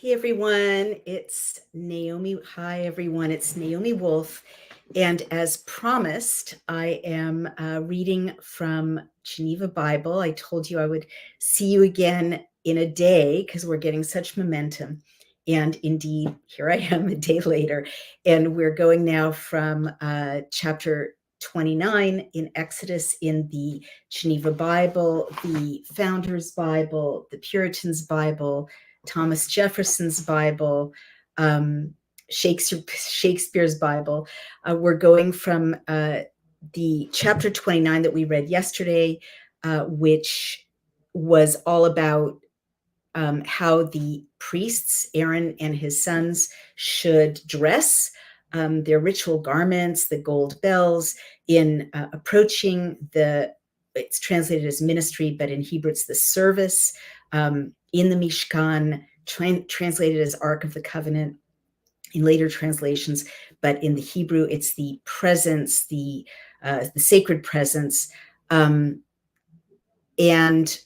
Hey everyone, it's Naomi. Hi everyone, it's Naomi Wolf. And as promised, I am reading from Geneva Bible. I told you I would see you again in a day because we're getting such momentum. And indeed, here I am a day later. And we're going now from chapter 29 in Exodus in the Geneva Bible, the Founders Bible, the Puritans Bible, Thomas Jefferson's Bible, Shakespeare's Bible. We're going from the chapter 29 that we read yesterday, which was all about how the priests, Aaron and his sons, should dress, their ritual garments, the gold bells, in approaching it's translated as ministry, but in Hebrew it's the service, in the Mishkan, translated as Ark of the Covenant in later translations, but in the Hebrew it's the presence, the sacred presence, and the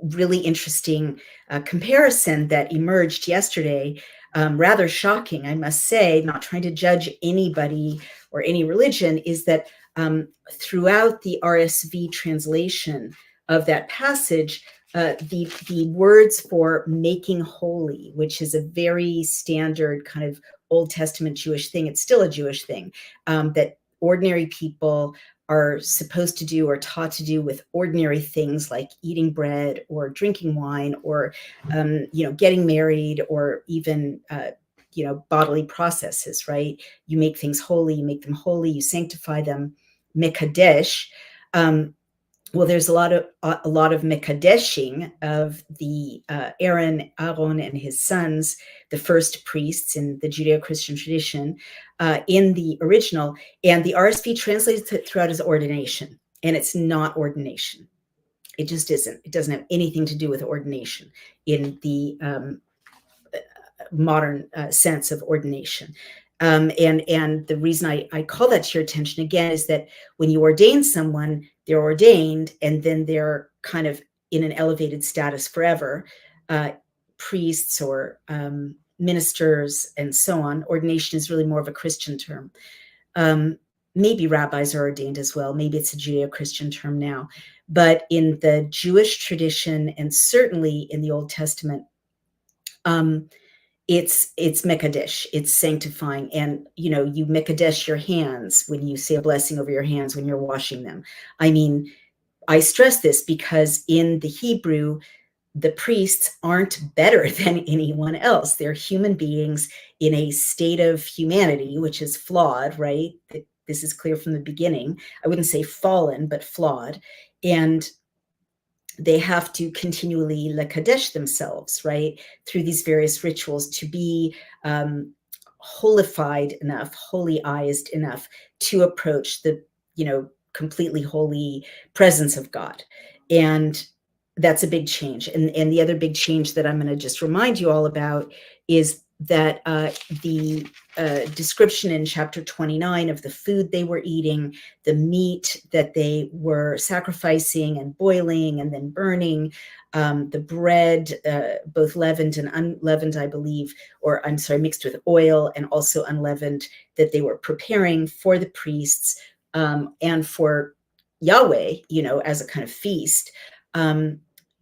really interesting comparison that emerged yesterday, rather shocking, I must say, not trying to judge anybody or any religion, is that throughout the RSV translation of that passage, the words for making holy, which is a very standard kind of Old Testament Jewish thing, it's still a Jewish thing, that ordinary people are supposed to do or taught to do with ordinary things like eating bread or drinking wine or, getting married or even, bodily processes, right? You make things holy, you make them holy, you sanctify them, mekadesh. Well, there's a lot of mikadeshing of the Aaron and his sons, the first priests in the Judeo-Christian tradition, in the original, and the RSV translates it throughout as ordination, and it's not ordination. It just isn't. It doesn't have anything to do with ordination in the modern sense of ordination. And the reason I call that to your attention again is that when you ordain someone, they're ordained and then they're kind of in an elevated status forever. Priests or ministers and so on. Ordination is really more of a Christian term. Maybe rabbis are ordained as well. Maybe it's a Judeo-Christian term now. But in the Jewish tradition, and certainly in the Old Testament, it's mekadesh, it's sanctifying. And, you mekadesh your hands when you say a blessing over your hands when you're washing them. I mean, I stress this because in the Hebrew, the priests aren't better than anyone else. They're human beings in a state of humanity, which is flawed, right? This is clear from the beginning. I wouldn't say fallen, but flawed. And they have to continually lekadesh themselves, right, through these various rituals to be holified enough, holy-ized enough to approach the, completely holy presence of God. And that's a big change. And the other big change that I'm going to just remind you all about is that the description in chapter 29 of the food they were eating, the meat that they were sacrificing and boiling and then burning, the bread, both leavened and unleavened, I believe, or I'm sorry, mixed with oil and also unleavened, that they were preparing for the priests and for Yahweh, as a kind of feast.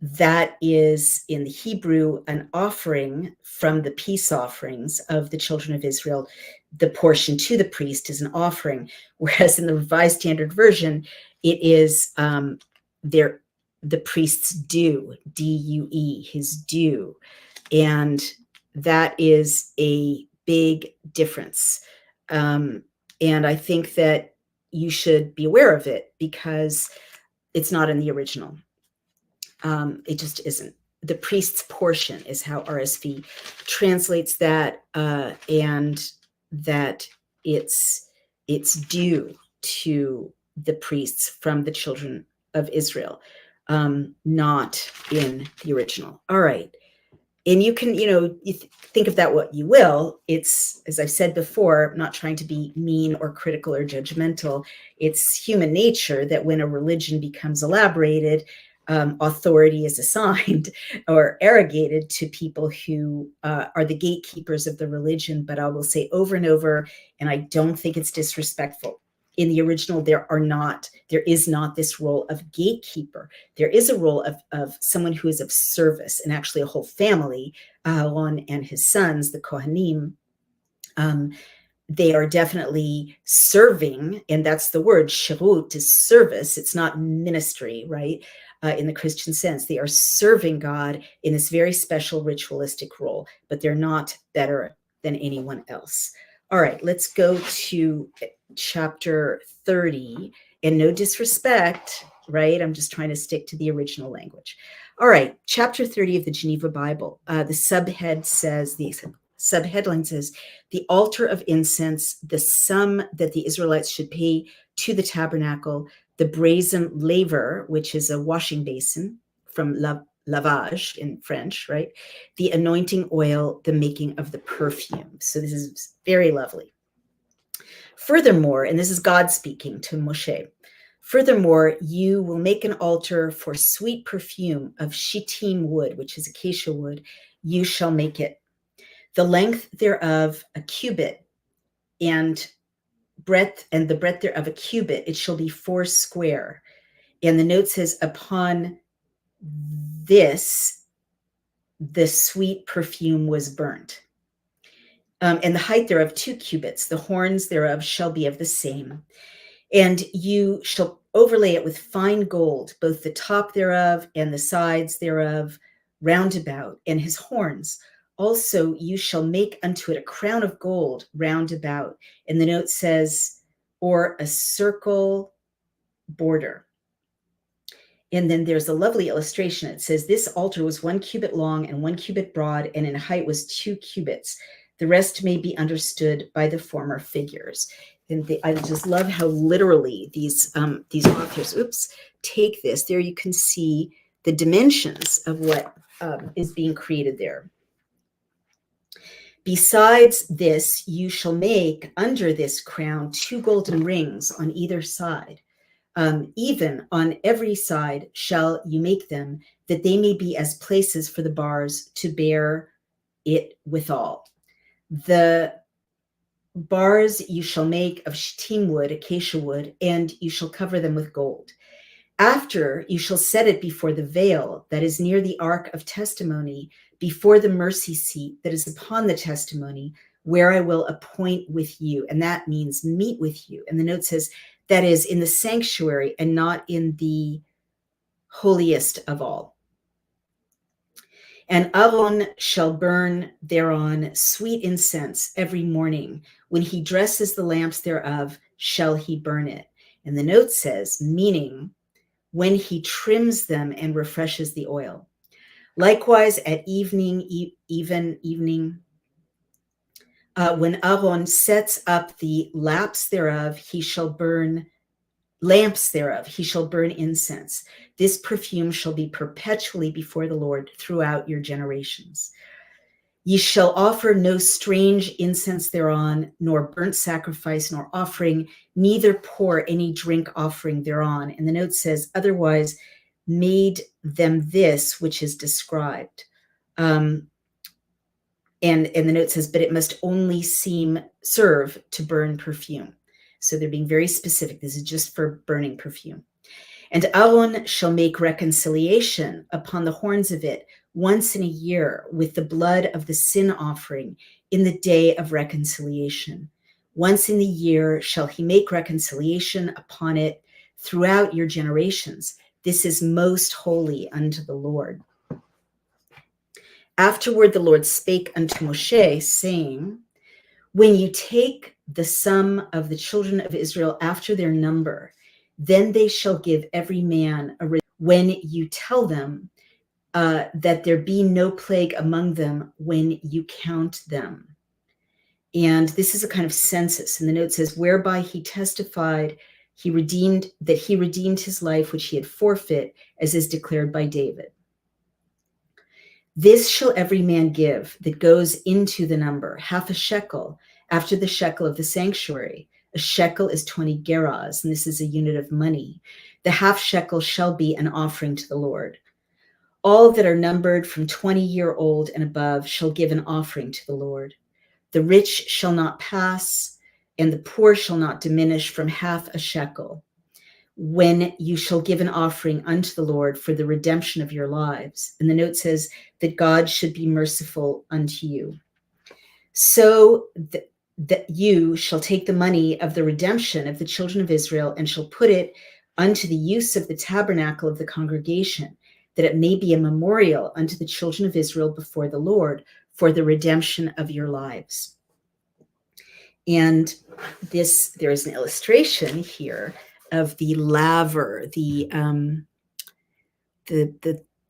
That is in the Hebrew an offering from the peace offerings of the children of Israel. The portion to the priest is an offering, whereas in the Revised Standard Version, it is the priest's due, D-U-E, his due. And that is a big difference. And I think that you should be aware of it because it's not in the original. It just isn't. The priest's portion is how RSV translates that, and that it's due to the priests from the children of Israel, not in the original. All right. And you can, you think of that what you will. It's, as I've said before, not trying to be mean or critical or judgmental. It's human nature that when a religion becomes elaborated, authority is assigned or arrogated to people who are the gatekeepers of the religion. But I will say over and over, and I don't think it's disrespectful. In the original, there is not this role of gatekeeper. There is a role of someone who is of service, and actually a whole family, Aaron and his sons, the Kohanim. They are definitely serving, and that's the word, shirut is service. It's not ministry, right? In the Christian sense, they are serving God in this very special ritualistic role, but they're not better than anyone else. All right, let's go to chapter 30, and no disrespect, right? I'm just trying to stick to the original language. All right, chapter 30 of the Geneva Bible. The subheadline says, the altar of incense, the sum that the Israelites should pay to the tabernacle, the brazen laver, which is a washing basin from lavage in French, right? The anointing oil, the making of the perfume. So this is very lovely. Furthermore, and this is God speaking to Moshe, furthermore, you will make an altar for sweet perfume of shittim wood, which is acacia wood. You shall make it. The length thereof a cubit, and breadth, and the breadth thereof a cubit, it shall be 4 square. And the note says, upon this, the sweet perfume was burnt. And the height thereof 2 cubits, the horns thereof shall be of the same. And you shall overlay it with fine gold, both the top thereof and the sides thereof round about, and his horns. Also, you shall make unto it a crown of gold round about. And the note says, or a circle border. And then there's a lovely illustration. It says, this altar was 1 cubit long and 1 cubit broad, and in height was 2 cubits. The rest may be understood by the former figures. And I just love how literally these authors, take this. There you can see the dimensions of what is being created there. Besides this, you shall make under this crown 2 golden rings on either side. Even on every side shall you make them, that they may be as places for the bars to bear it withal. The bars you shall make of shittim wood, acacia wood, and you shall cover them with gold. After you shall set it before the veil that is near the ark of testimony, before the mercy seat that is upon the testimony, where I will appoint with you. And that means meet with you. And the note says, that is in the sanctuary and not in the holiest of all. And Aaron shall burn thereon sweet incense every morning. When he dresses the lamps thereof, shall he burn it. And the note says, meaning when he trims them and refreshes the oil. Likewise at evening, when Aaron sets up the lamps thereof, he shall burn incense. This perfume shall be perpetually before the Lord throughout your generations. Ye shall offer no strange incense thereon, nor burnt sacrifice, nor offering, neither pour any drink offering thereon. And the note says, otherwise made them this which is described. And the note says, but it must only serve to burn perfume. So they're being very specific. This is just for burning perfume. And Aaron shall make reconciliation upon the horns of it once in a year with the blood of the sin offering in the day of reconciliation. Once in the year shall he make reconciliation upon it throughout your generations. This is most holy unto the Lord. Afterward, the Lord spake unto Moshe, saying, when you take the sum of the children of Israel after their number, then they shall give every man when you tell them that there be no plague among them when you count them. And this is a kind of census. And the note says, whereby he testified he redeemed his life, which he had forfeit, as is declared by David. This shall every man give that goes into the number, half a shekel, after the shekel of the sanctuary. A shekel is 20 gerahs, and this is a unit of money. The half shekel shall be an offering to the Lord. All that are numbered from 20-year-old and above shall give an offering to the Lord. The rich shall not pass, and the poor shall not diminish from half a shekel, when you shall give an offering unto the Lord for the redemption of your lives. And the note says that God should be merciful unto you. So that you shall take the money of the redemption of the children of Israel and shall put it unto the use of the tabernacle of the congregation, that it may be a memorial unto the children of Israel before the Lord for the redemption of your lives. And there is an illustration here of the laver, the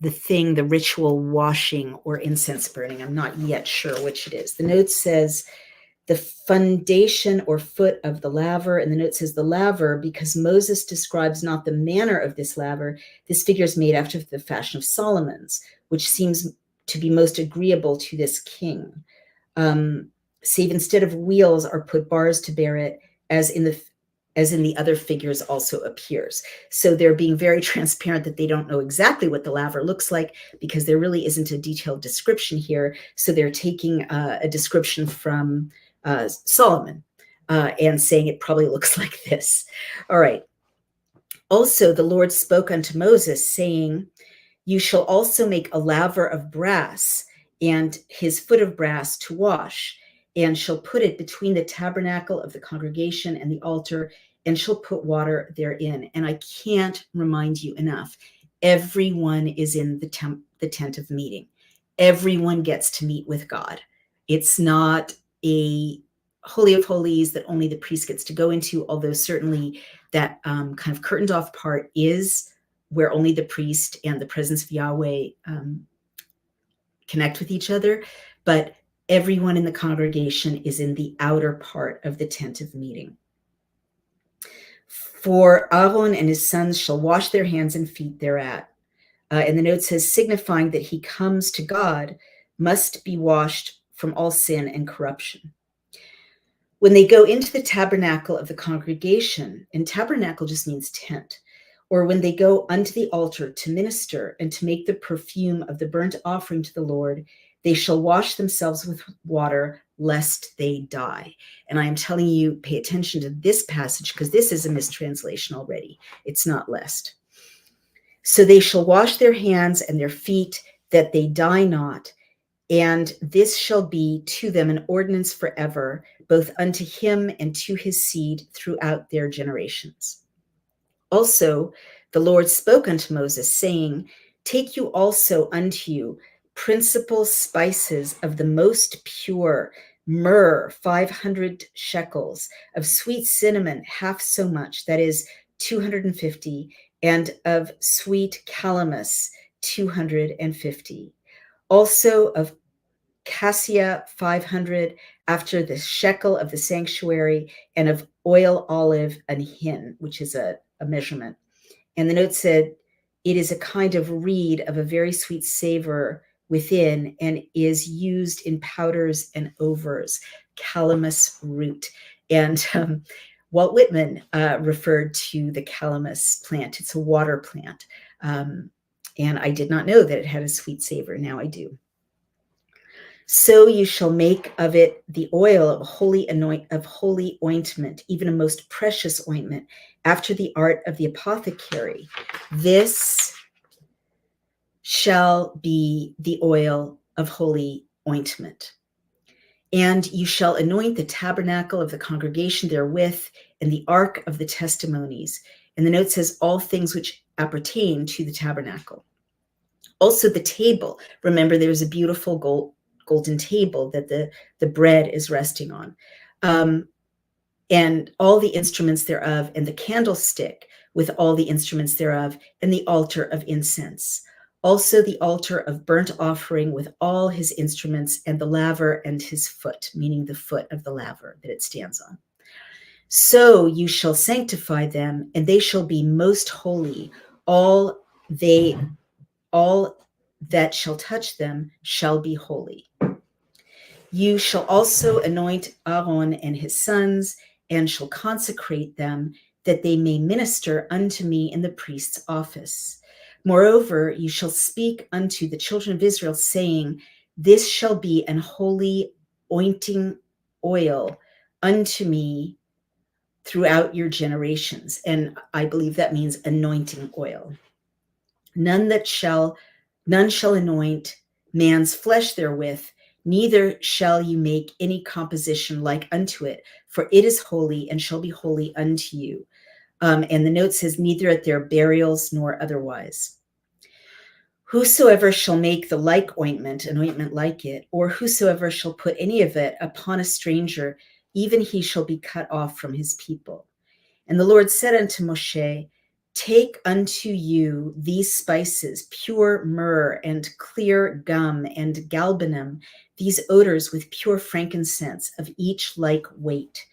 thing, the ritual washing or incense burning. I'm not yet sure which it is. The note says the foundation or foot of the laver, and the note says the laver, because Moses describes not the manner of this laver, this figure is made after the fashion of Solomon's, which seems to be most agreeable to this king. Save instead of wheels are put bars to bear it, as in the other figures also appears. So they're being very transparent that they don't know exactly what the laver looks like, because there really isn't a detailed description here. So they're taking a description from Solomon and saying it probably looks like this. All right. Also, the Lord spoke unto Moses, saying, you shall also make a laver of brass, and his foot of brass to wash, and shall put it between the tabernacle of the congregation and the altar, and shall put water therein. And I can't remind you enough, everyone is in the tent of meeting. Everyone gets to meet with God. It's not a Holy of Holies that only the priest gets to go into, although certainly that kind of curtained off part is where only the priest and the presence of Yahweh connect with each other. But everyone in the congregation is in the outer part of the tent of meeting. For Aaron and his sons shall wash their hands and feet thereat. And the note says, signifying that he comes to God, must be washed from all sin and corruption. When they go into the tabernacle of the congregation, and tabernacle just means tent, or when they go unto the altar to minister and to make the perfume of the burnt offering to the Lord, they shall wash themselves with water, lest they die. And I am telling you, pay attention to this passage, because this is a mistranslation already. It's not lest. So they shall wash their hands and their feet, that they die not. And this shall be to them an ordinance forever, both unto him and to his seed throughout their generations. Also, the Lord spoke unto Moses, saying, take you also unto you principal spices of the most pure, myrrh 500 shekels, of sweet cinnamon half so much, that is 250, and of sweet calamus 250. Also of cassia 500, after the shekel of the sanctuary, and of oil olive an hin, which is a measurement. And the note said, it is a kind of reed of a very sweet savor within, and is used in powders and overs, calamus root. And Walt Whitman referred to the calamus plant. It's a water plant. And I did not know that it had a sweet savor. Now I do. So you shall make of it the oil of holy ointment, even a most precious ointment, after the art of the apothecary. This shall be the oil of holy ointment. And you shall anoint the tabernacle of the congregation therewith, and the ark of the testimonies. And the note says, all things which appertain to the tabernacle. Also the table. Remember, there's a beautiful golden table that the bread is resting on. And all the instruments thereof, and the candlestick with all the instruments thereof, and the altar of incense. Also the altar of burnt offering with all his instruments, and the laver and his foot, meaning the foot of the laver that it stands on. So you shall sanctify them, and they shall be most holy. All that shall touch them shall be holy. You shall also anoint Aaron and his sons, and shall consecrate them. that they may minister unto me in the priest's office. Moreover, you shall speak unto the children of Israel, saying, this shall be an holy anointing oil unto me throughout your generations. And I believe that means anointing oil. None shall anoint man's flesh therewith, neither shall you make any composition like unto it, for it is holy and shall be holy unto you. And the note says, neither at their burials nor otherwise. Whosoever shall make the like ointment, an ointment like it, or whosoever shall put any of it upon a stranger, even he shall be cut off from his people. And the Lord said unto Moshe, take unto you these spices, pure myrrh and clear gum and galbanum, these odors with pure frankincense, of each like weight.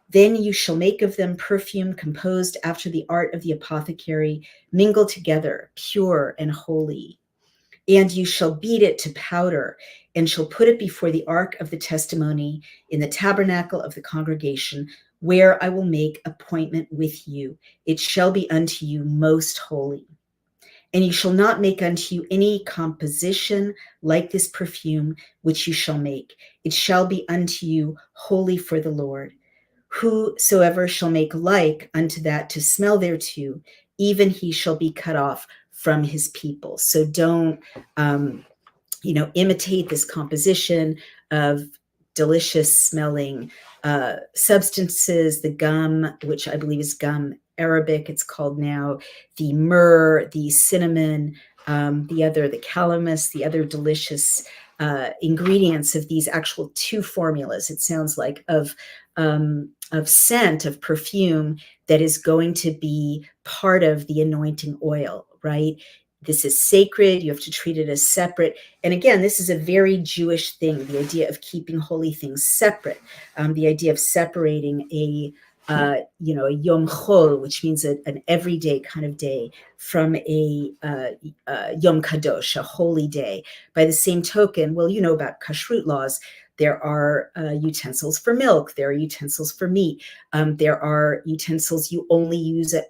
Then you shall make of them perfume composed after the art of the apothecary, mingled together, pure and holy. And you shall beat it to powder, and shall put it before the ark of the testimony in the tabernacle of the congregation, where I will make appointment with you. It shall be unto you most holy. And you shall not make unto you any composition like this perfume which you shall make. It shall be unto you holy for the Lord. Whosoever shall make like unto that to smell thereto, even he shall be cut off from his people. So don't, imitate this composition of delicious smelling substances, the gum, which I believe is gum Arabic, it's called now, the myrrh, the cinnamon, the calamus, the other delicious ingredients of these actual two formulas, it sounds like, of scent, of perfume that is going to be part of the anointing oil, right? This is sacred. You have to treat it as separate. And again, this is a very Jewish thing, the idea of keeping holy things separate, the idea of separating a Yom Chol, which means an everyday kind of day, from a Yom Kadosh, a holy day. By the same token, well, you know about kashrut laws. There are utensils for milk. There are utensils for meat. There are utensils you only use at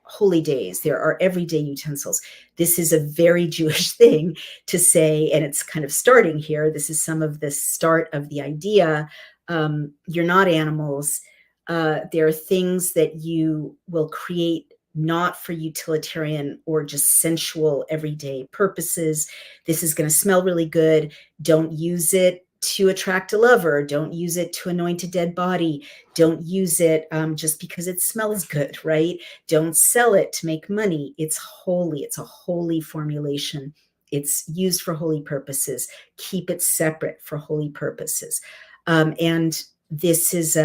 holy days. There are everyday utensils. This is a very Jewish thing to say, and it's kind of starting here. This is some of the start of the idea. You're not animals. There are things that you will create not for utilitarian or just sensual everyday purposes. This is going to smell really good. Don't use it to attract a lover. Don't use it to anoint a dead body. Don't use it just because it smells good, right? Don't sell it to make money. It's holy. It's a holy formulation. It's used for holy purposes. Keep it separate for holy purposes. And this is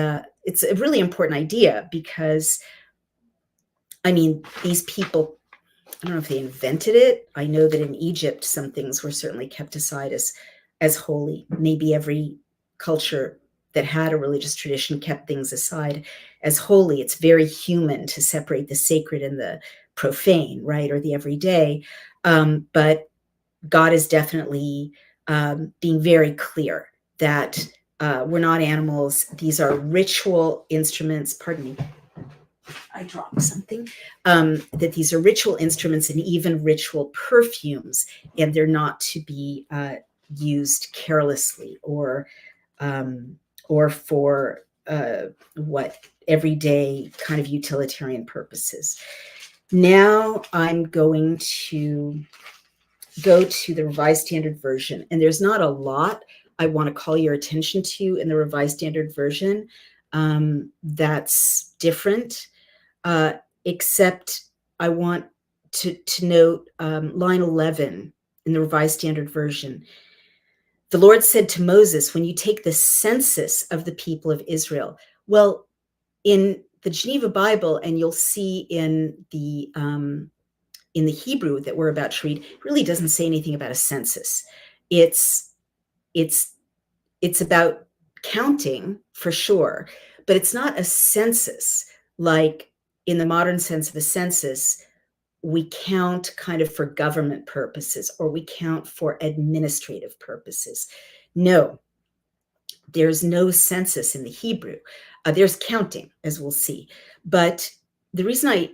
it's a really important idea because, these people, I don't know if they invented it. I know that in Egypt, some things were certainly kept aside as holy. Maybe every culture that had a religious tradition kept things aside as holy. It's very human to separate the sacred and the profane, right? Or the everyday. But God is definitely being very clear that we're not animals. These are ritual instruments. Pardon me. I dropped something, that these are ritual instruments and even ritual perfumes, and they're not to be used carelessly or for everyday kind of utilitarian purposes. Now I'm going to go to the Revised Standard Version, and there's not a lot I want to call your attention to in the Revised Standard Version that's different. Except I want to note line 11 in the Revised Standard Version. The Lord said to Moses, when you take the census of the people of Israel, well, in the Geneva Bible, and you'll see in the Hebrew that we're about to read, it really doesn't say anything about a census. It's about counting for sure, but it's not a census like in the modern sense of a census. We count kind of for government purposes, or we count for administrative purposes. No, there's no census in the Hebrew. There's counting, as we'll see, but the reason I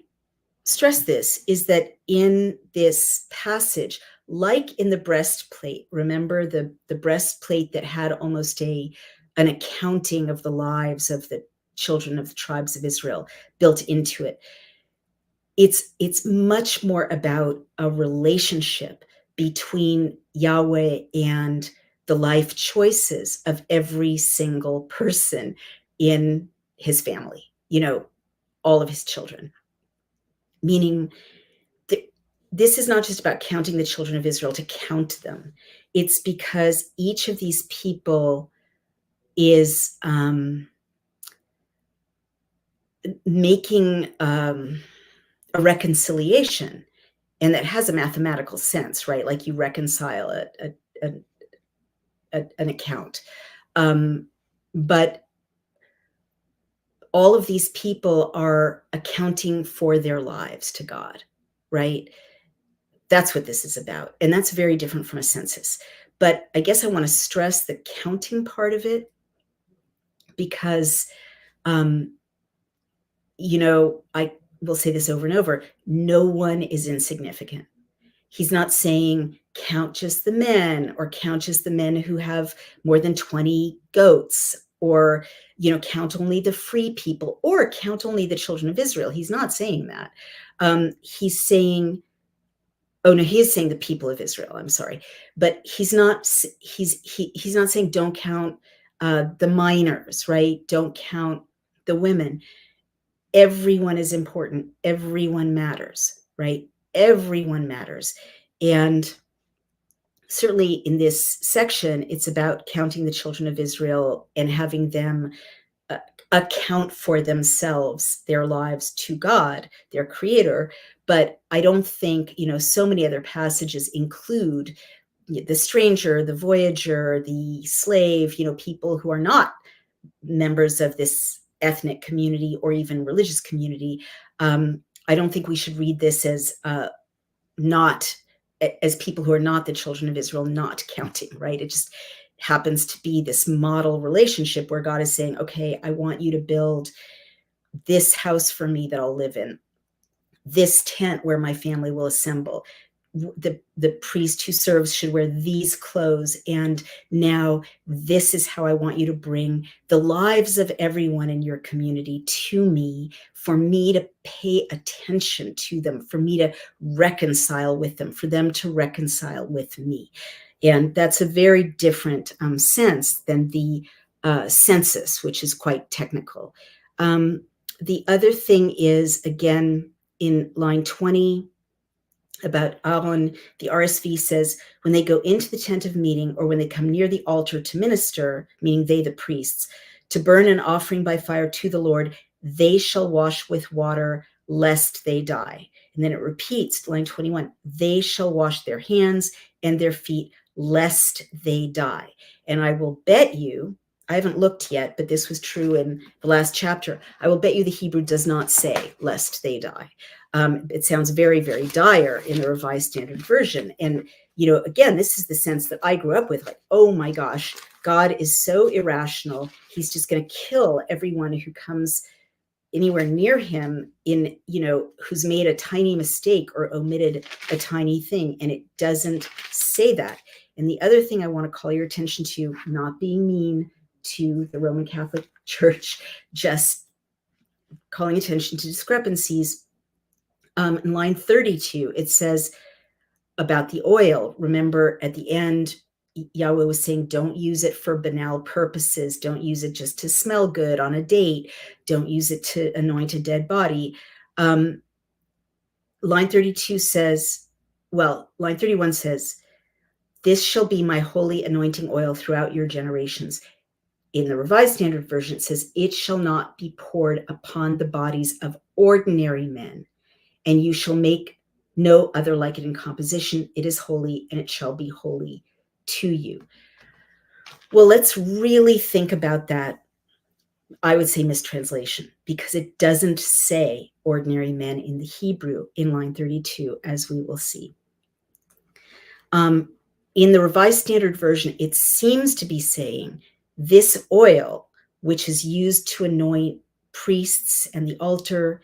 stress this is that in this passage, like in the breastplate, remember the breastplate that had almost an accounting of the lives of the children of the tribes of Israel built into it. It's much more about a relationship between Yahweh and the life choices of every single person in his family, all of his children. Meaning, this is not just about counting the children of Israel to count them. It's because each of these people is making a reconciliation, and that has a mathematical sense, right? Like you reconcile an account. But all of these people are accounting for their lives to God, right? That's what this is about. And that's very different from a census. But I guess I want to stress the counting part of it because, I will say this over and over, no one is insignificant. He's not saying count just the men or count just the men who have more than 20 goats or, count only the free people or count only the children of Israel. He's not saying that. He's saying, oh no, he is saying the people of Israel. I'm sorry, but he's not saying don't count the minors, right? Don't count the women. Everyone is important. Everyone matters, right? Everyone matters. And certainly in this section, it's about counting the children of Israel and having them account for themselves, their lives to God, their creator. But I don't think, so many other passages include the stranger, the voyager, the slave, people who are not members of this ethnic community or even religious community. I don't think we should read this as not as people who are not the children of Israel not counting, right? It just happens to be this model relationship where God is saying, okay, I want you to build this house for me that I'll live in, this tent where my family will assemble. The priest who serves should wear these clothes. And now this is how I want you to bring the lives of everyone in your community to me, for me to pay attention to them, for me to reconcile with them, for them to reconcile with me. And that's a very different sense than the census, which is quite technical. The other thing is, again, in line 20, about Aaron, the RSV says, when they go into the tent of meeting or when they come near the altar to minister, meaning they, the priests, to burn an offering by fire to the Lord, they shall wash with water lest they die. And then it repeats, line 21, they shall wash their hands and their feet lest they die. And I will bet you, I haven't looked yet, but this was true in the last chapter, I will bet you the Hebrew does not say lest they die. It sounds very, very dire in the Revised Standard Version. And, again, this is the sense that I grew up with, like, oh my gosh, God is so irrational. He's just going to kill everyone who comes anywhere near him who's made a tiny mistake or omitted a tiny thing. And it doesn't say that. And the other thing I want to call your attention to, not being mean to the Roman Catholic Church, just calling attention to discrepancies. In line 32, it says about the oil. Remember, at the end, Yahweh was saying, don't use it for banal purposes. Don't use it just to smell good on a date. Don't use it to anoint a dead body. Line 32 says, line 31 says, this shall be my holy anointing oil throughout your generations. In the Revised Standard Version, it says, it shall not be poured upon the bodies of ordinary men, and you shall make no other like it in composition. It is holy, and it shall be holy to you. Well, let's really think about that. I would say mistranslation, because it doesn't say ordinary men in the Hebrew in line 32, as we will see. In the Revised Standard Version, it seems to be saying this oil, which is used to anoint priests and the altar,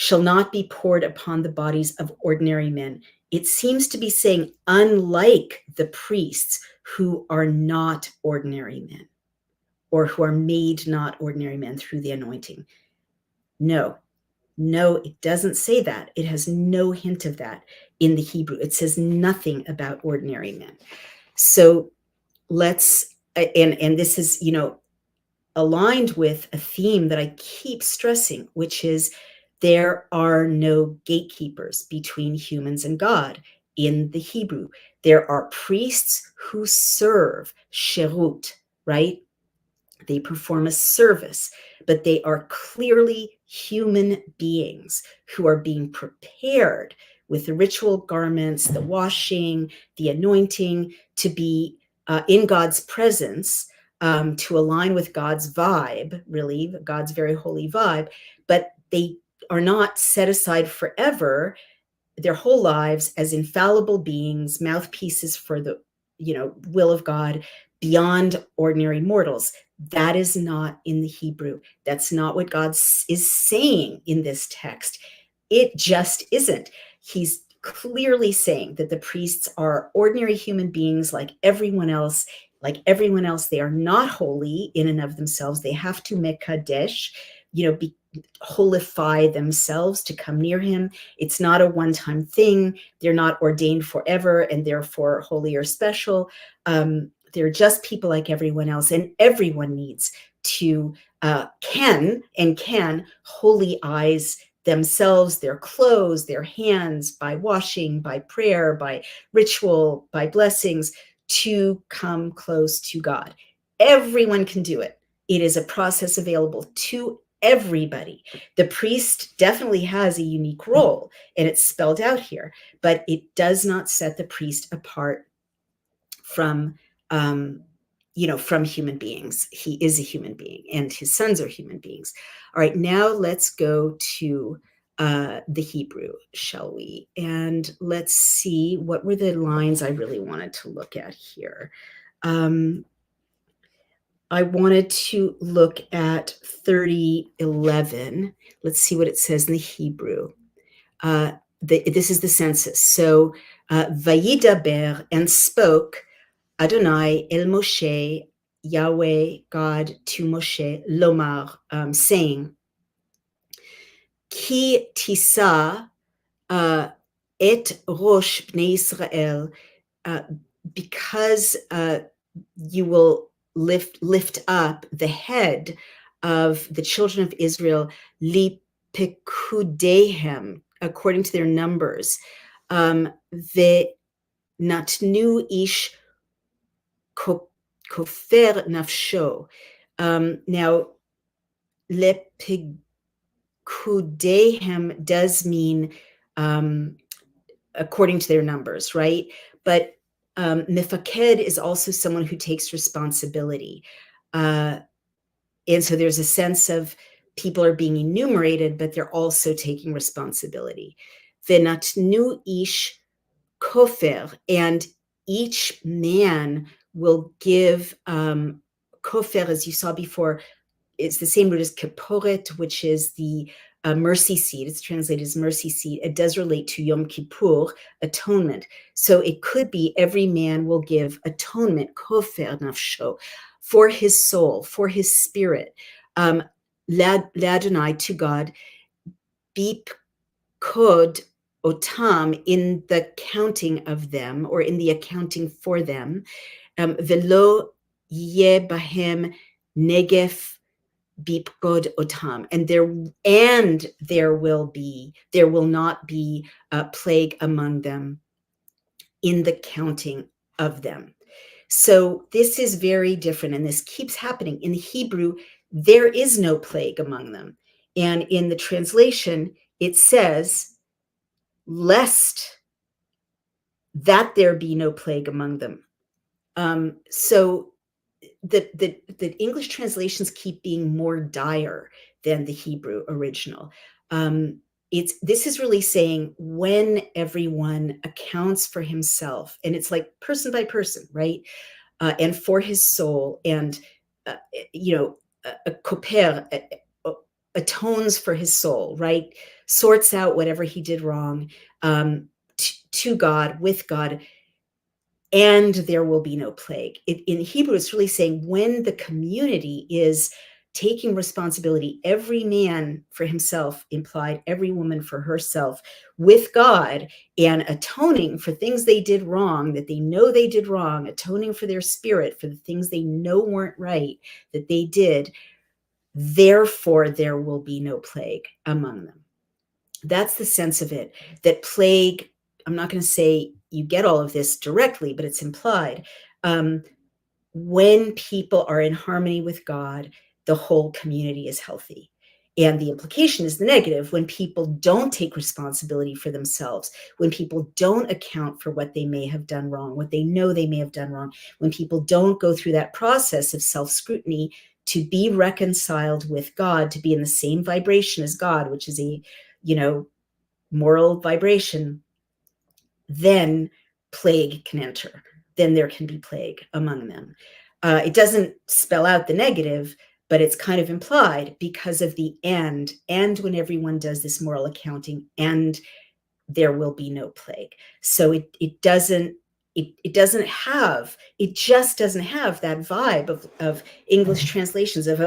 shall not be poured upon the bodies of ordinary men. It seems to be saying, unlike the priests who are not ordinary men, or who are made not ordinary men through the anointing. No, it doesn't say that. It has no hint of that in the Hebrew. It says nothing about ordinary men. So let's, and this is, aligned with a theme that I keep stressing, which is there are no gatekeepers between humans and God in the Hebrew. There are priests who serve, sherut, right? They perform a service, but they are clearly human beings who are being prepared with the ritual garments, the washing, the anointing, to be in God's presence, to align with God's vibe, really, God's very holy vibe, but they are not set aside forever their whole lives as infallible beings, mouthpieces for the will of God beyond ordinary mortals. That is not in the Hebrew. That's not what God is saying in this text. It just isn't. He's clearly saying that the priests are ordinary human beings like everyone else. Like everyone else, they are not holy in and of themselves. They have to mekadesh, holify themselves to come near him. It's not a one-time thing. They're not ordained forever and therefore holy or special. They're just people like everyone else, and everyone needs to can holyize themselves, their clothes, their hands, by washing, by prayer, by ritual, by blessings, to come close to God. Everyone can do it. It is a process available to everybody. The priest definitely has a unique role, and it's spelled out here, but it does not set the priest apart from from human beings. He is a human being, and his sons are human beings. All right, now let's go to the Hebrew, shall we? And let's see, what were the lines I really wanted to look at here? I wanted to look at 30:11. Let's see what it says in the Hebrew. This is the census. So, Vayidaber, and spoke Adonai el Moshe, Yahweh, God, to Moshe, Lomar, saying, Ki tisa et rosh bnei Israel, because you will lift up the head of the children of Israel, li pekudehem, according to their numbers, ve natnu ish kofer nafsho. Now, lepekudehem does mean according to their numbers, right? But mifaked is also someone who takes responsibility. And so there's a sense of people are being enumerated, but they're also taking responsibility. Venatnu ish kofer, and each man will give kofer, as you saw before. It's the same root as kaporet, which is the mercy seat. It's translated as mercy seat. It does relate to Yom Kippur, atonement. So it could be every man will give atonement, kofer nafsho, for his soul, for his spirit, l'Adonai, to God, bip kod otam, in the counting of them, or in the accounting for them, velo ye bahem negef bipkod otam, and there will not be a plague among them in the counting of them. So this is very different, and this keeps happening. In the Hebrew, there is no plague among them. And in the translation, it says, lest that there be no plague among them. So the English translations keep being more dire than the Hebrew original. This is really saying when everyone accounts for himself, and it's like person by person, right? And for his soul, and a koper, atones for his soul, right? Sorts out whatever he did wrong, to God, with God, and there will be no plague. In Hebrew, it's really saying when the community is taking responsibility, every man for himself, implied every woman for herself, with God, and atoning for things they did wrong, that they know they did wrong, atoning for their spirit, for the things they know weren't right, that they did, therefore there will be no plague among them. That's the sense of it, that plague, I'm not going to say you get all of this directly, but it's implied. When people are in harmony with God, the whole community is healthy. And the implication is the negative: when people don't take responsibility for themselves, when people don't account for what they may have done wrong, what they know they may have done wrong, when people don't go through that process of self-scrutiny to be reconciled with God, to be in the same vibration as God, which is a, moral vibration, then plague can enter. Then there can be plague among them. It doesn't spell out the negative, but it's kind of implied because of the and when everyone does this moral accounting, and there will be no plague. So it doesn't just doesn't have that vibe of English translations of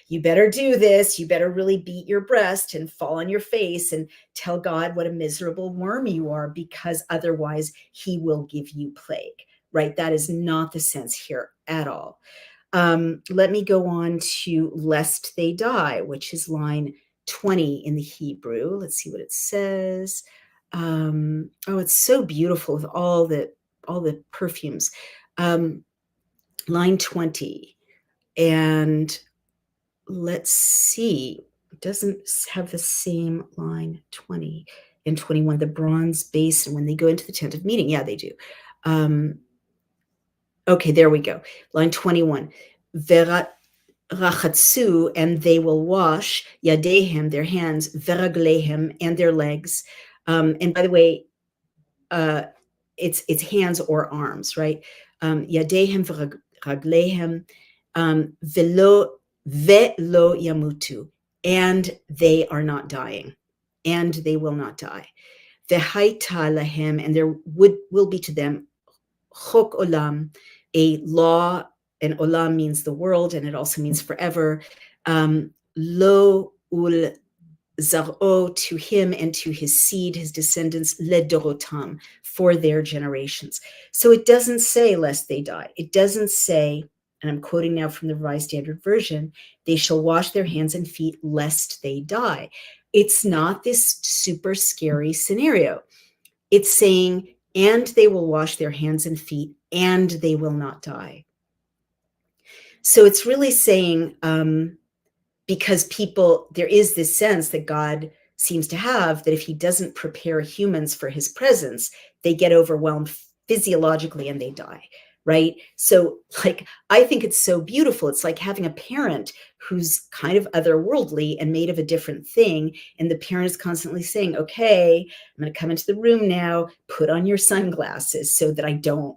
you better do this, you better really beat your breast and fall on your face and tell God what a miserable worm you are, because otherwise he will give you plague, right? That is not the sense here at all. Let me go on to lest they die, which is line 20 in the Hebrew. Let's see what it says. It's so beautiful with all the perfumes. Line 20. And let's see, it doesn't have the same line 20 and 21, the bronze basin, when they go into the tent of meeting. Yeah, they do. Okay, there we go. Line 21. Rachatsu, and they will wash yadehem, their hands, veraglehem, and their legs. And by the way, it's hands or arms, right? Yadehem veraglehem, velo yamutu, and they are not dying, and they will not die. Vehaita lahem, and there will be to them chok olam, a law, and olam means the world, and it also means forever. Lo ul zaro, to him and to his seed, his descendants, ledorotam, for their generations. So it doesn't say lest they die. It doesn't say, and I'm quoting now from the Revised Standard Version, they shall wash their hands and feet lest they die. It's not this super scary scenario. It's saying, and they will wash their hands and feet, and they will not die. So it's really saying, because there is this sense that God seems to have, that if he doesn't prepare humans for his presence, they get overwhelmed physiologically and they die, right? So I think it's so beautiful. It's like having a parent who's kind of otherworldly and made of a different thing. And the parent is constantly saying, okay, I'm going to come into the room now, put on your sunglasses so that I don't,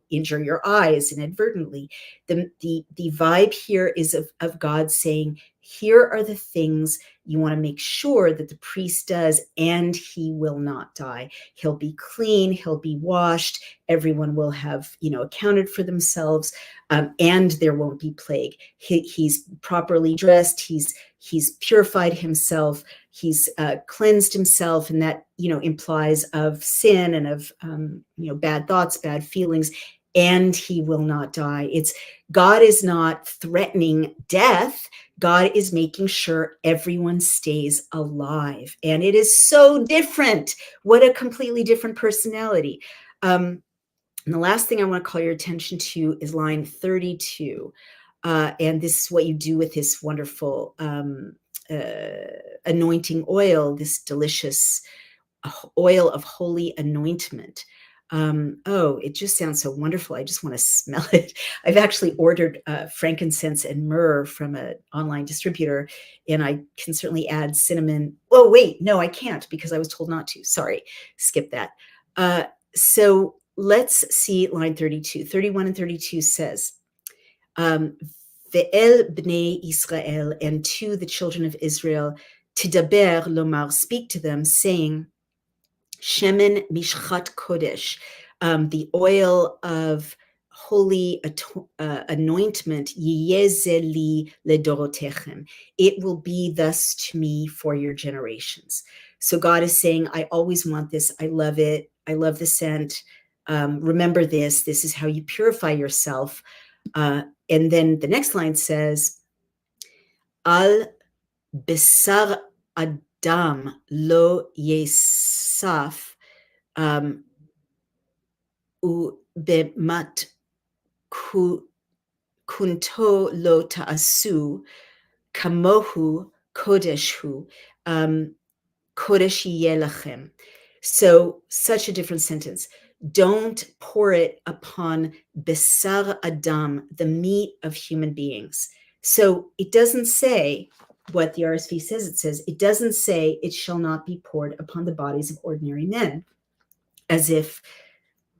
injure your eyes inadvertently. The vibe here is of God saying, here are the things you want to make sure that the priest does, and he will not die. He'll be clean, he'll be washed, everyone will have, accounted for themselves, and there won't be plague. He's properly dressed, he's purified himself, he's cleansed himself, and that, implies of sin and of, bad thoughts, bad feelings, and he will not die. God is not threatening death. God is making sure everyone stays alive. And it is so different. What a completely different personality. And the last thing I want to call your attention to is line 32. And this is what you do with this wonderful anointing oil, this delicious oil of holy anointment. It just sounds so wonderful. I just want to smell it. I've actually ordered frankincense and myrrh from an online distributor, and I can certainly add cinnamon. Oh, wait, no, I can't because I was told not to. Sorry, skip that. So let's see line 32. 31 and 32 says, Ve'el bnei Israel, and to the children of Israel, tidaber lomar, speak to them, saying, Shemen mishchat kodesh, the oil of holy anointment, yiyezeli ledorotechem, it will be thus to me for your generations. So God is saying, I always want this. I love it. I love the scent. Remember this. This is how you purify yourself. And then the next line says, Al besar adam lo yesaf ubemat kunto lo ta'asu kamohu kodeshu kodesh yelachem. So such a different sentence. Don't pour it upon besar adam, the meat of human beings. So it doesn't say what the RSV says. It says, it doesn't say it shall not be poured upon the bodies of ordinary men, as if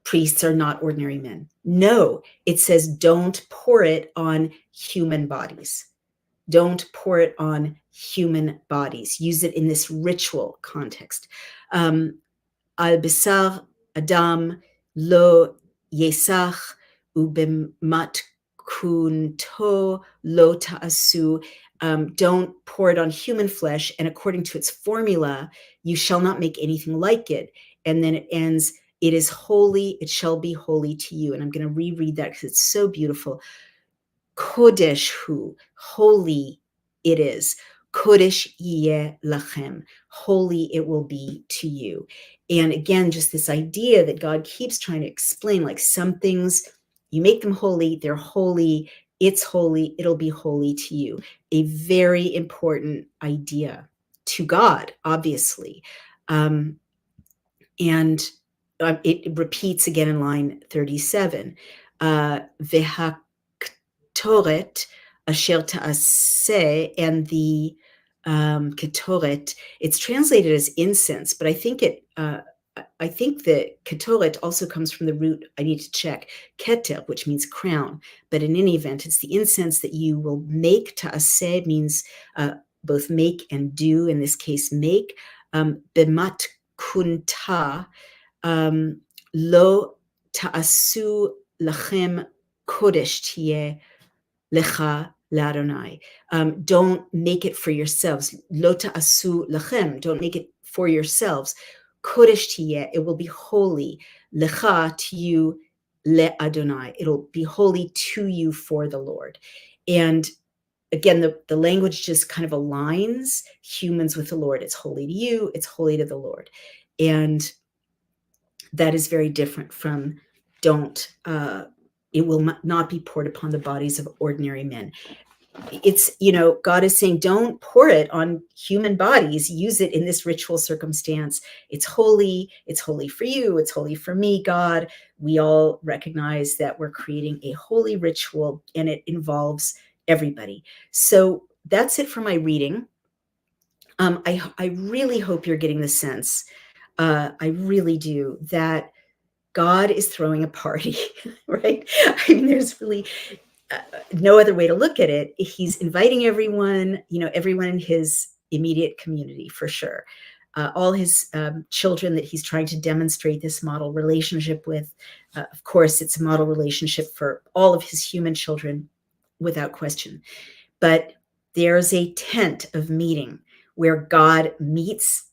priests are not ordinary men. No, it says don't pour it on human bodies. Don't pour it on human bodies. Use it in this ritual context. Al besar adam lo yesach ubemat kunto lo ta'asu. Don't pour it on human flesh, and according to its formula, you shall not make anything like it. And then it ends, it is holy, it shall be holy to you. And I'm going to reread that because it's so beautiful. Kodesh hu, holy it is. Kodesh yeh lachem, holy it will be to you. And again, just this idea that God keeps trying to explain, like some things, you make them holy, they're holy, it's holy, it'll be holy to you. A very important idea to God, obviously. And it repeats again in line 37. Vehaktoret asher ta'aseh, and the ketoret, it's translated as incense, but I think the ketoret also comes from the root, I need to check, keter, which means crown. But in any event, it's the incense that you will make. Ta'aseh means both make and do, in this case, make. Bemat kunta, lo ta'asu lachem kodesh tiye lecha l'Adonai. Don't make it for yourselves. Lo ta'asu lachem. Don't make it for yourselves. Kodesh tiye. It will be holy. Lecha, to you, le'Adonai. It'll be holy to you for the Lord. And again, the language just kind of aligns humans with the Lord. It's holy to you. It's holy to the Lord. And that is very different from it will not be poured upon the bodies of ordinary men. It's, God is saying, don't pour it on human bodies. Use it in this ritual circumstance. It's holy. It's holy for you. It's holy for me, God. We all recognize that we're creating a holy ritual, and it involves everybody. So that's it for my reading. I really hope you're getting the sense, I really do, that God is throwing a party, right? I mean, there's really no other way to look at it. He's inviting everyone, everyone in his immediate community, for sure. All his children that he's trying to demonstrate this model relationship with. Of course, it's a model relationship for all of his human children, without question. But there's a tent of meeting where God meets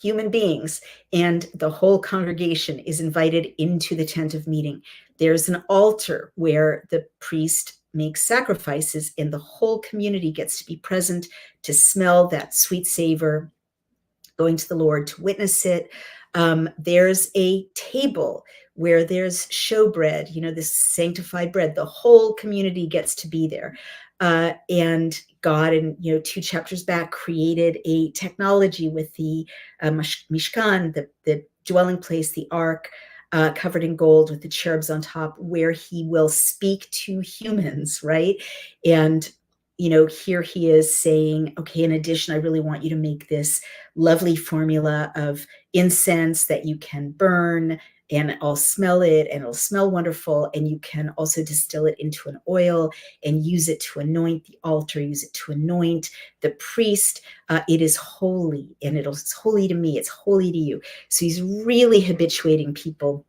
human beings, and the whole congregation is invited into the tent of meeting. There's an altar where the priest makes sacrifices, and the whole community gets to be present to smell that sweet savor, going to the Lord to witness it. There's a table where there's showbread, this sanctified bread. The whole community gets to be there. And God, in 2 chapters back, created a technology with the Mishkan, the dwelling place, the ark, covered in gold with the cherubs on top, where he will speak to humans, right? And here he is saying, okay, in addition, I really want you to make this lovely formula of incense that you can burn, and I'll smell it and it'll smell wonderful. And you can also distill it into an oil and use it to anoint the altar, use it to anoint the priest. It is holy, and it's holy to me. It's holy to you. So he's really habituating people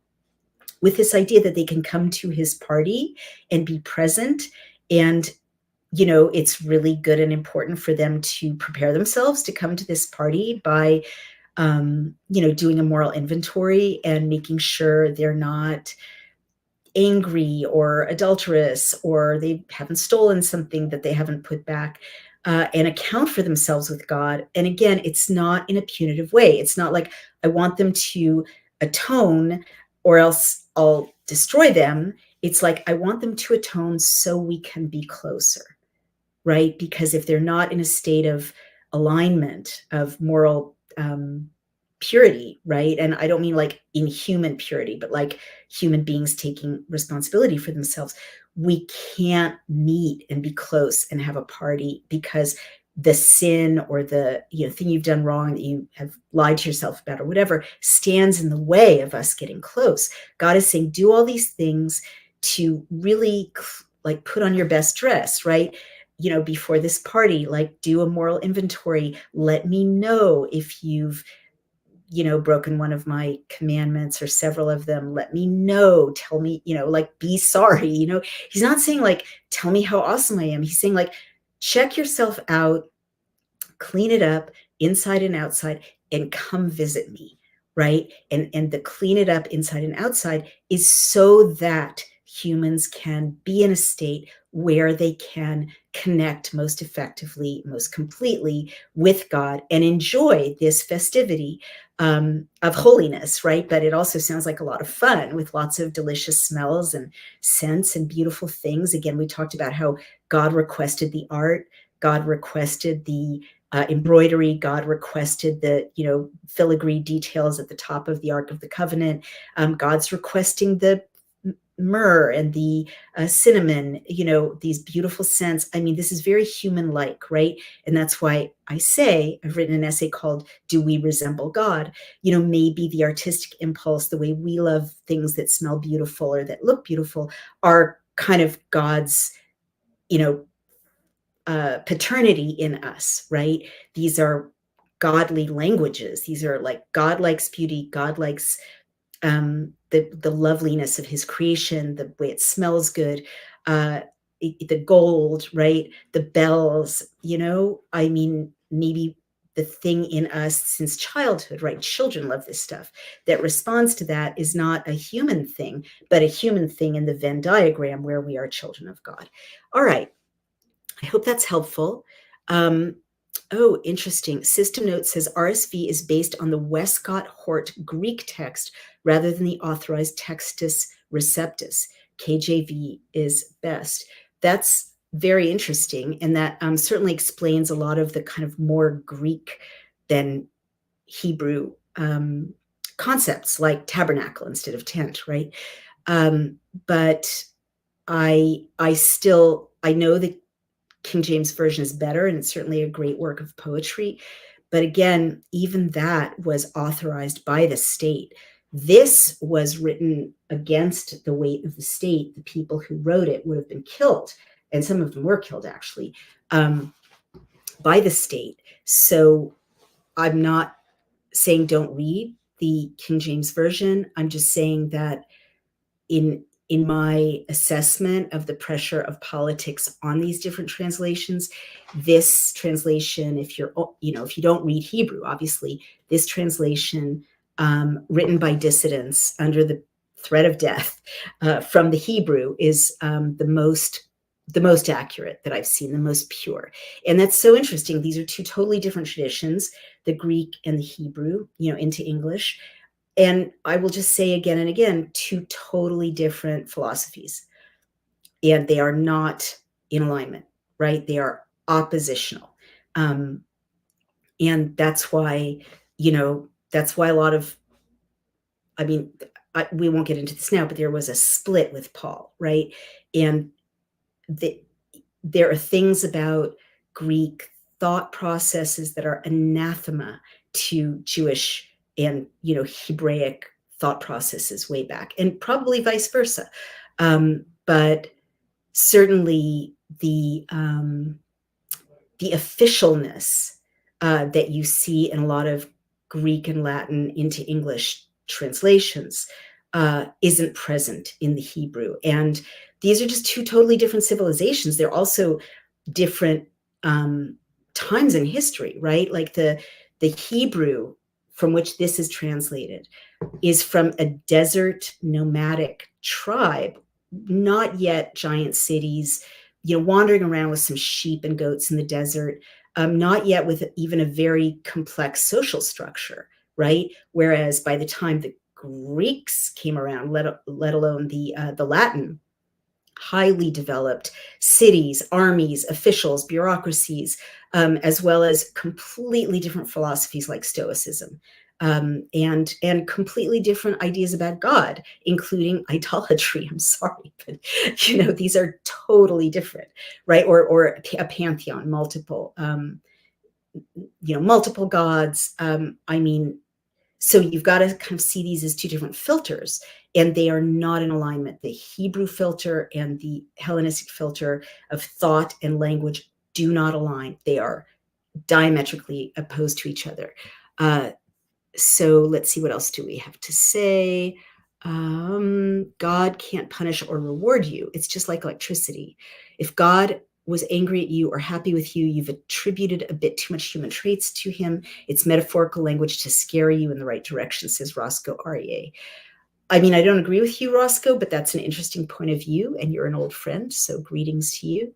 with this idea that they can come to his party and be present. And it's really good and important for them to prepare themselves to come to this party by doing a moral inventory and making sure they're not angry or adulterous, or they haven't stolen something that they haven't put back, and account for themselves with God. And again, it's not in a punitive way. It's not like I want them to atone or else I'll destroy them. It's like I want them to atone so we can be closer, right? Because if they're not in a state of alignment, of moral purity, right? And I don't mean like inhuman purity, but like human beings taking responsibility for themselves. We can't meet and be close and have a party, because the sin or the thing you've done wrong, that you have lied to yourself about or whatever, stands in the way of us getting close. God is saying, do all these things to really like put on your best dress, right? Before this party, like do a moral inventory. Let me know if you've broken one of my commandments or several of them. Let me know. Tell me, like, be sorry. He's not saying like, tell me how awesome I am. He's saying like, check yourself out, clean it up inside and outside, and come visit me, right? And the clean it up inside and outside is so that humans can be in a state where they can connect most effectively, most completely with God and enjoy this festivity of holiness, right? But it also sounds like a lot of fun with lots of delicious smells and scents and beautiful things. Again, we talked about how God requested the art, God requested the embroidery, God requested the filigree details at the top of the Ark of the Covenant. God's requesting the myrrh and the cinnamon, these beautiful scents. I mean, this is very human-like, right? And that's why I've written an essay called Do We Resemble God? Maybe the artistic impulse, the way we love things that smell beautiful or that look beautiful, are kind of God's, paternity in us, right? These are godly languages. These are like, God likes beauty, God likes the loveliness of his creation, the way it smells good, the gold, right? The bells, I mean, maybe the thing in us since childhood, right? Children love this stuff. That responds to that is not a human thing, but a human thing in the Venn diagram where we are children of God. All right. I hope that's helpful. Oh, interesting. System Note says RSV is based on the Westcott Hort Greek text rather than the authorized Textus Receptus. KJV is best. That's very interesting, and that certainly explains a lot of the kind of more Greek than Hebrew concepts, like tabernacle instead of tent, right? But I know that King James Version is better, and it's certainly a great work of poetry. But again, even that was authorized by the state. This was written against the weight of the state. The people who wrote it would have been killed, and some of them were killed actually, by the state. So I'm not saying don't read the King James Version. I'm just saying that in my assessment of the pressure of politics on these different translations, this translation, if you don't read Hebrew, obviously, this translation written by dissidents under the threat of death from the Hebrew is the most accurate that I've seen, the most pure. And that's so interesting. These are two totally different traditions, the Greek and the Hebrew, into English. And I will just say again and again, two totally different philosophies. And they are not in alignment, right? They are oppositional. And that's why, a lot of, I mean, we won't get into this now, but there was a split with Paul, right? And there are things about Greek thought processes that are anathema to Jewish and Hebraic thought processes way back, and probably vice versa. But certainly the officialness that you see in a lot of Greek and Latin into English translations isn't present in the Hebrew. And these are just two totally different civilizations. They're also different times in history, right? Like the Hebrew from which this is translated is from a desert nomadic tribe, not yet giant cities, wandering around with some sheep and goats in the desert, not yet with even a very complex social structure, right? Whereas by the time the Greeks came around, let alone the Latin, highly developed cities, armies, officials, bureaucracies, as well as completely different philosophies like Stoicism, and completely different ideas about God, including idolatry. I'm sorry, but these are totally different, right? Or a pantheon, multiple, multiple gods. I mean, so you've got to kind of see these as two different filters, and they are not in alignment. The Hebrew filter and the Hellenistic filter of thought and language do not align. They are diametrically opposed to each other. So let's see, what else do we have to say? God can't punish or reward you. It's just like electricity. If God was angry at you or happy with you, you've attributed a bit too much human traits to him. It's metaphorical language to scare you in the right direction, says Roscoe REA. I mean, I don't agree with you, Roscoe, but that's an interesting point of view, and you're an old friend, so greetings to you.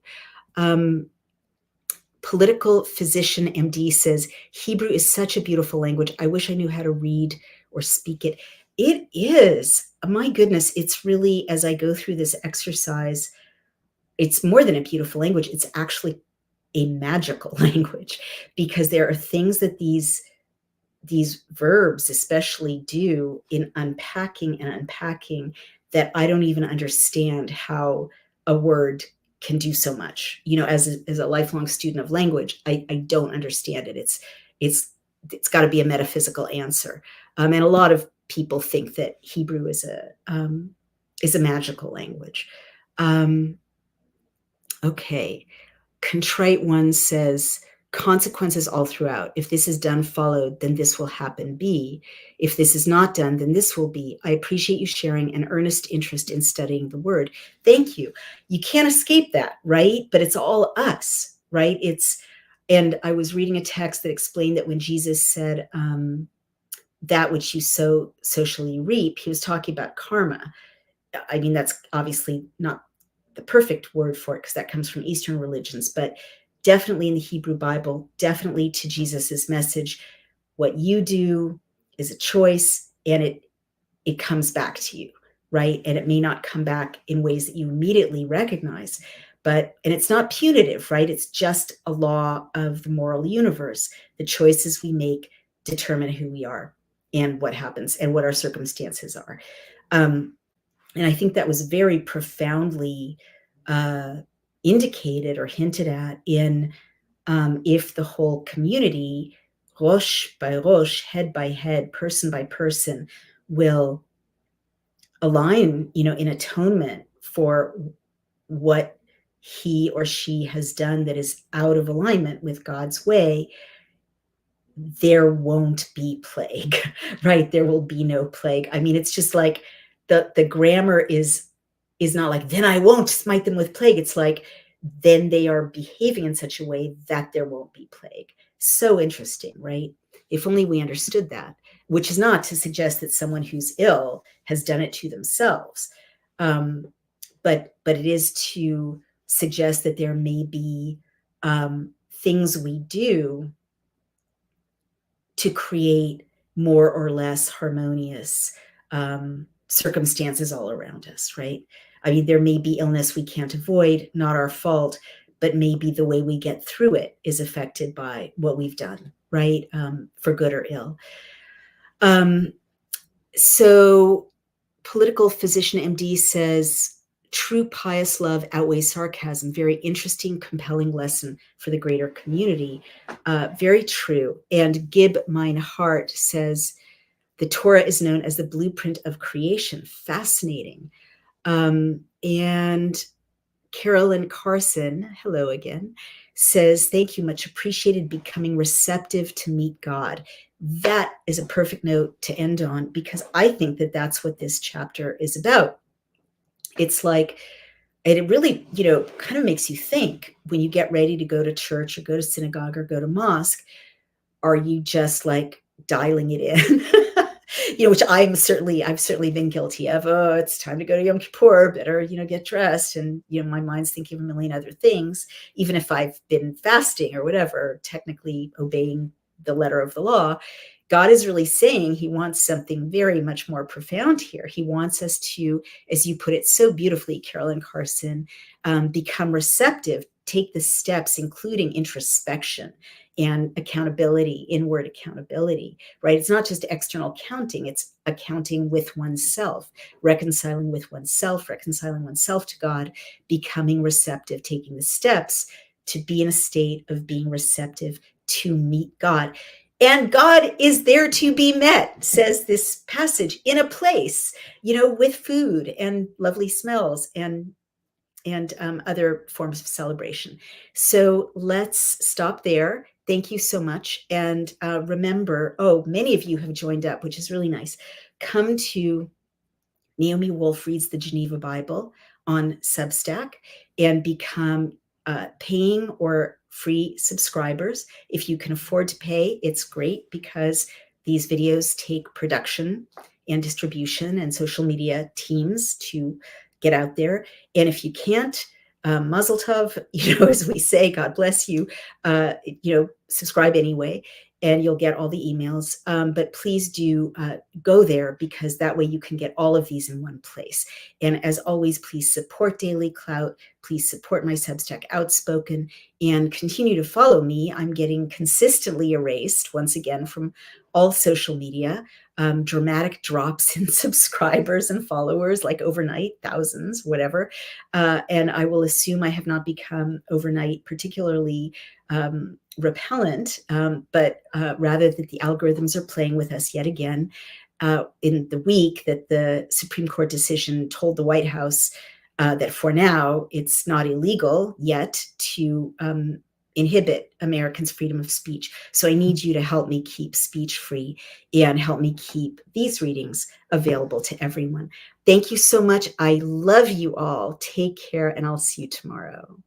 Political physician MD says, Hebrew is such a beautiful language. I wish I knew how to read or speak it. It is. My goodness, it's really, as I go through this exercise, it's more than a beautiful language. It's actually a magical language, because there are things that these verbs especially do in unpacking that I don't even understand how a word can do so much. As a lifelong student of language, I don't understand it. It's got to be a metaphysical answer. And a lot of people think that Hebrew is a magical language. Okay. Contrite One says, consequences all throughout. If this is done, followed, then this will happen. B. If this is not done, then this will be. I appreciate you sharing an earnest interest in studying the word. Thank you. You can't escape that, right? But it's all us, right? And I was reading a text that explained that when Jesus said, that which you sow socially reap, he was talking about karma. I mean, that's obviously not the perfect word for it, because that comes from Eastern religions, but definitely in the Hebrew Bible, definitely to Jesus's message, what you do is a choice, and it comes back to you, right? And it may not come back in ways that you immediately recognize, and it's not punitive, right? It's just a law of the moral universe. The choices we make determine who we are and what happens and what our circumstances are. And I think that was very profoundly indicated or hinted at in if the whole community, rosh by rosh, head by head, person by person, will align, in atonement for what he or she has done that is out of alignment with God's way, there won't be plague, right? There will be no plague. I mean, it's just like the grammar is not like, then I won't smite them with plague. It's like, then they are behaving in such a way that there won't be plague. So interesting, right? If only we understood that, which is not to suggest that someone who's ill has done it to themselves. But it is to suggest that there may be things we do to create more or less harmonious circumstances all around us, right? I mean, there may be illness we can't avoid, not our fault, but maybe the way we get through it is affected by what we've done, right? For good or ill. So political physician MD says, true pious love outweighs sarcasm. Very interesting, compelling lesson for the greater community. Very true. And Gib Mine Heart says, The Torah is known as the blueprint of creation. Fascinating. And Carolyn Carson, hello again, says, thank you, much appreciated, becoming receptive to meet God. That is a perfect note to end on, because I think that that's what this chapter is about. It's like, and it really, kind of makes you think when you get ready to go to church or go to synagogue or go to mosque, are you just like dialing it in? Which I've certainly been guilty of. Oh, it's time to go to Yom Kippur. Better, get dressed. And, my mind's thinking of a million other things, even if I've been fasting or whatever, technically obeying the letter of the law. God is really saying he wants something very much more profound here. He wants us to, as you put it so beautifully, Carolyn Carson, become receptive, take the steps, including introspection and accountability, inward accountability, right? It's not just external counting, it's accounting with oneself, reconciling oneself to God, becoming receptive, taking the steps to be in a state of being receptive to meet God. And God is there to be met, says this passage, in a place, with food and lovely smells and other forms of celebration. So let's stop there. Thank you so much. And remember, many of you have joined up, which is really nice. Come to Naomi Wolf Reads the Geneva Bible on Substack and become paying or free subscribers. If you can afford to pay, it's great, because these videos take production and distribution and social media teams to get out there. And if you can't, mazel tov, as we say, God bless you, subscribe anyway, and you'll get all the emails. But please do go there, because that way you can get all of these in one place. And as always, please support Daily Clout. Please support my Substack Outspoken, and continue to follow me. I'm getting consistently erased, once again, from all social media. Dramatic drops in subscribers and followers, like overnight, thousands, whatever. And I will assume I have not become overnight particularly repellent, but rather that the algorithms are playing with us yet again. In the week that the Supreme Court decision told the White House that for now it's not illegal yet to inhibit Americans' freedom of speech. So I need you to help me keep speech free and help me keep these readings available to everyone. Thank you so much. I love you all. Take care, and I'll see you tomorrow.